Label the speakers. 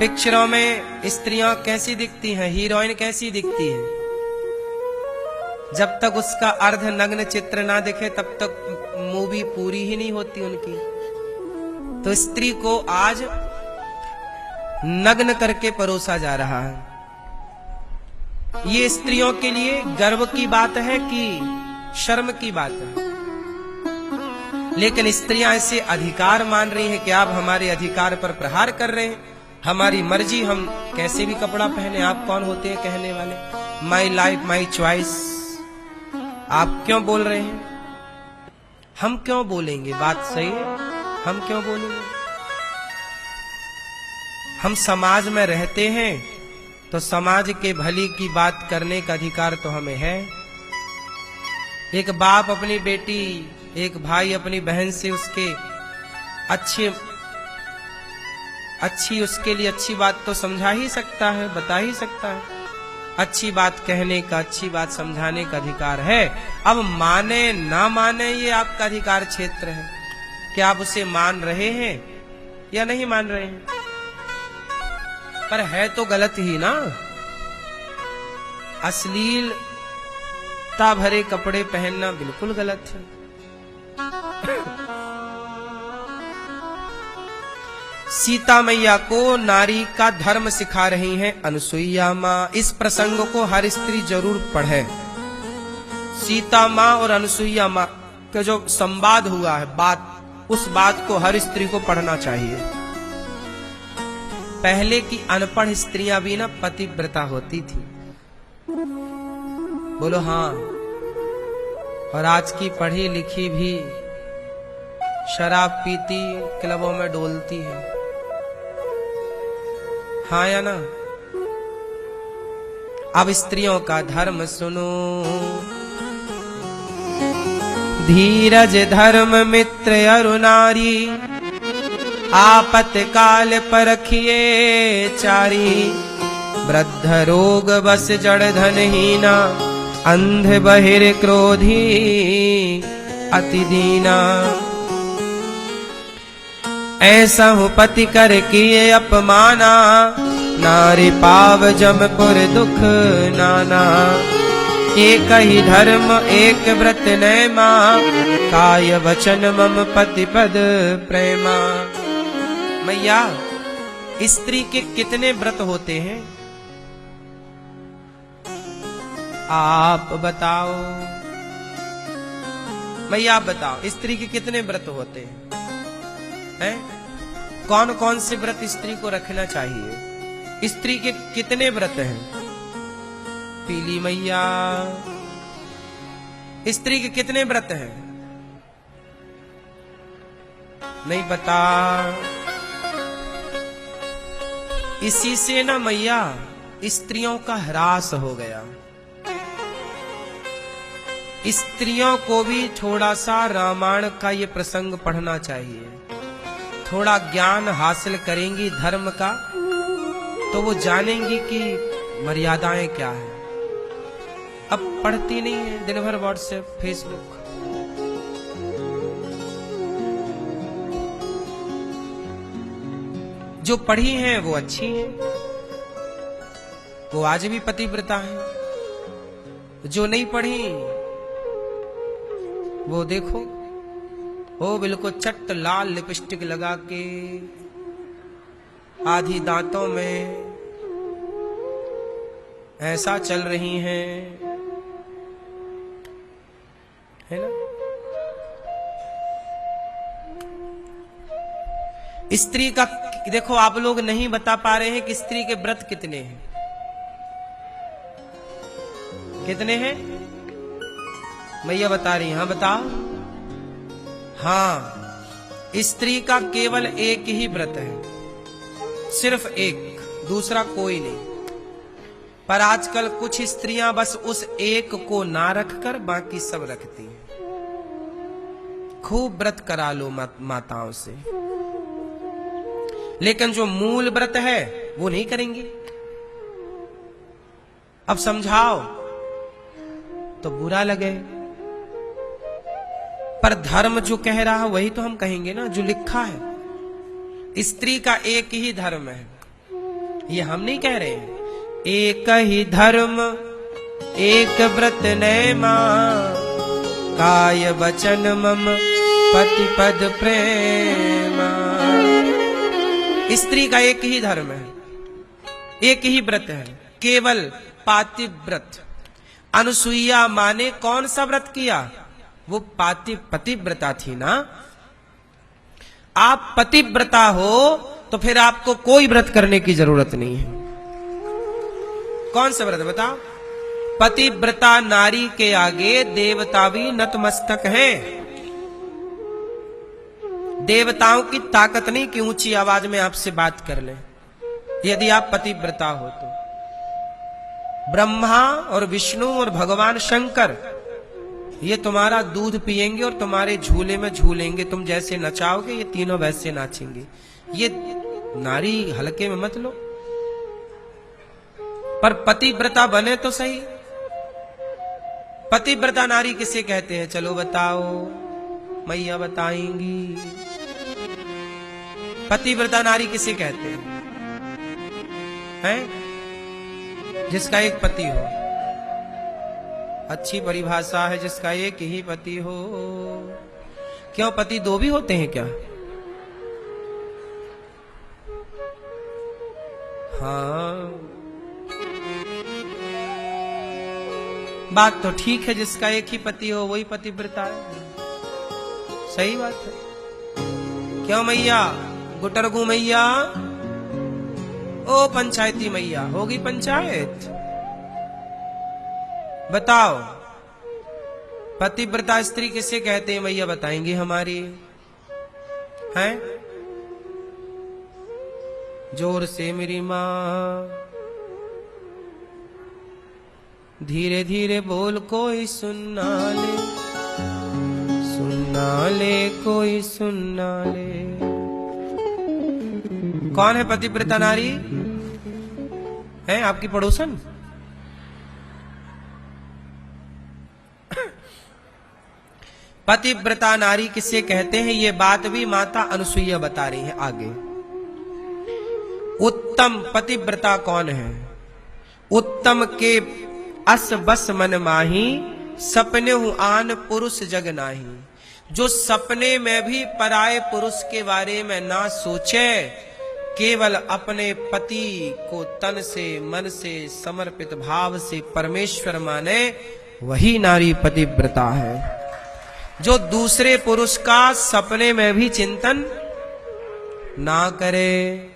Speaker 1: पिक्चरों में स्त्रियां कैसी दिखती हैं, हीरोइन कैसी दिखती है, जब तक उसका अर्ध नग्न चित्र ना दिखे तब तक मूवी पूरी ही नहीं होती उनकी। तो स्त्री को आज नग्न करके परोसा जा रहा है। ये स्त्रियों के लिए गर्व की बात है कि शर्म की बात है? लेकिन स्त्रियां ऐसे अधिकार मान रही हैं कि आप हमारे अधिकार पर प्रहार कर रहे हैं, हमारी मर्जी, हम कैसे भी कपड़ा पहने। आप कौन होते हैं कहने वाले? My life my choice. आप क्यों बोल रहे हैं? हम क्यों बोलेंगे? बात सही है, हम क्यों बोलेंगे? हम समाज में रहते हैं तो समाज के भली की बात करने का अधिकार तो हमें है। एक बाप अपनी बेटी, एक भाई अपनी बहन से उसके अच्छी उसके लिए अच्छी बात तो समझा ही सकता है, बता ही सकता है। अच्छी बात कहने का, अच्छी बात समझाने का अधिकार है। अब माने ना माने ये आपका अधिकार क्षेत्र है कि आप उसे मान रहे हैं या नहीं मान रहे हैं। पर है तो गलत ही ना। अश्लीलता भरे कपड़े पहनना बिल्कुल गलत है। सीता मैया को नारी का धर्म सिखा रही हैं अनुसुईया माँ। इस प्रसंग को हर स्त्री जरूर पढ़े। सीता माँ और अनुसुईया माँ का जो संवाद हुआ है, बात, उस बात को हर स्त्री को पढ़ना चाहिए। पहले की अनपढ़ स्त्रियां भी ना पतिव्रता होती थी, बोलो हाँ। और आज की पढ़ी लिखी भी शराब पीती, क्लबों में डोलती है, हाँ या ना? अब स्त्रियों का धर्म सुनो। धीरज धर्म मित्र अरु नारी, आपत्काल परखिए चारी। वृद्ध रोग बस जड़ धनहीना, अंध बहिर क्रोधी अति दीना। ऐसा हूँ पति कर किए अपमाना, नारी पाव जमपुर दुख नाना। एक ही धर्म एक व्रत नैमा, काय वचन मम पति पद प्रेमा। मैया, स्त्री के कितने व्रत होते हैं आप बताओ? मैया आप बताओ, स्त्री के कितने व्रत होते हैं? कौन कौन से व्रत स्त्री को रखना चाहिए? स्त्री के कितने व्रत हैं? पीली मैया, स्त्री के कितने व्रत हैं? नहीं पता। इसी से ना मैया स्त्रियों का ह्रास हो गया। स्त्रियों को भी थोड़ा सा रामायण का ये प्रसंग पढ़ना चाहिए। थोड़ा ज्ञान हासिल करेंगी धर्म का तो वो जानेंगी कि मर्यादाएं क्या है। अब पढ़ती नहीं है, दिन भर व्हाट्सएप फेसबुक। जो पढ़ी हैं वो अच्छी हैं, वो आज भी पतिव्रता हैं। जो नहीं पढ़ी वो देखो, वो बिल्कुल चट्ट लाल लिपस्टिक लगा के, आधी दांतों में ऐसा चल रही हैं, है ना? स्त्री का देखो, आप लोग नहीं बता पा रहे हैं कि स्त्री के व्रत कितने हैं। कितने हैं? मैया बता रही हैं, हाँ बताओ। हाँ, स्त्री का केवल एक ही व्रत है, सिर्फ एक, दूसरा कोई नहीं। पर आजकल कुछ स्त्रियां बस उस एक को ना रखकर बाकी सब रखती हैं। खूब व्रत करा लो माताओं से, लेकिन जो मूल व्रत है वो नहीं करेंगी। अब समझाओ तो बुरा लगे, पर धर्म जो कह रहा है वही तो हम कहेंगे ना, जो लिखा है। स्त्री का एक ही धर्म है, ये हम नहीं कह रहे हैं। एक ही धर्म एक व्रत नैमा, काय वचन मम पति पद प्रेमा। स्त्री का एक ही धर्म है, एक ही व्रत है, केवल पातिव्रत। अनुसुईया माँ ने कौन सा व्रत किया? वो पतिव्रता थी ना। आप पतिव्रता हो तो फिर आपको कोई व्रत करने की जरूरत नहीं है। कौन सा व्रत बताओ? पतिव्रता नारी के आगे देवता भी नतमस्तक हैं। देवताओं की ताकत नहीं कि ऊंची आवाज में आपसे बात कर लें, यदि आप पतिव्रता हो तो। ब्रह्मा और विष्णु और भगवान शंकर ये तुम्हारा दूध पिएंगे और तुम्हारे झूले में झूलेंगे। तुम जैसे नचाओगे ये तीनों वैसे नाचेंगे। ये नारी हल्के में मत लो। पर पतिव्रता बने तो सही। पतिव्रता नारी किसे कहते हैं? चलो बताओ, मैया बताएंगी। पतिव्रता नारी किसे कहते हैं? जिसका एक पति हो। अच्छी परिभाषा है, जिसका एक ही पति हो। क्यों, पति दो भी होते हैं क्या? हाँ, बात तो ठीक है, जिसका एक ही पति हो वही पतिव्रता है। सही बात है। क्यों मैया, गुटरगु मैया, ओ पंचायती मैया, होगी पंचायत? बताओ, पतिव्रता स्त्री किसे कहते हैं? मैया बताएंगी हमारी। हैं? जोर से मेरी माँ, धीरे धीरे बोल, कोई सुनना ले, सुनना ले, कोई सुनना ले। कौन है पतिव्रता नारी? है आपकी पड़ोसन? पतिव्रता नारी किसे कहते हैं? ये बात भी माता अनुसुईया बता रही है आगे। उत्तम पतिव्रता कौन है? उत्तम के अस बस मन माही, सपने हूं आन पुरुष जग नाही। जो सपने में भी पराये पुरुष के बारे में ना सोचे, केवल अपने पति को तन से मन से समर्पित भाव से परमेश्वर माने, वही नारी पतिव्रता है। जो दूसरे पुरुष का सपने में भी चिंतन ना करे।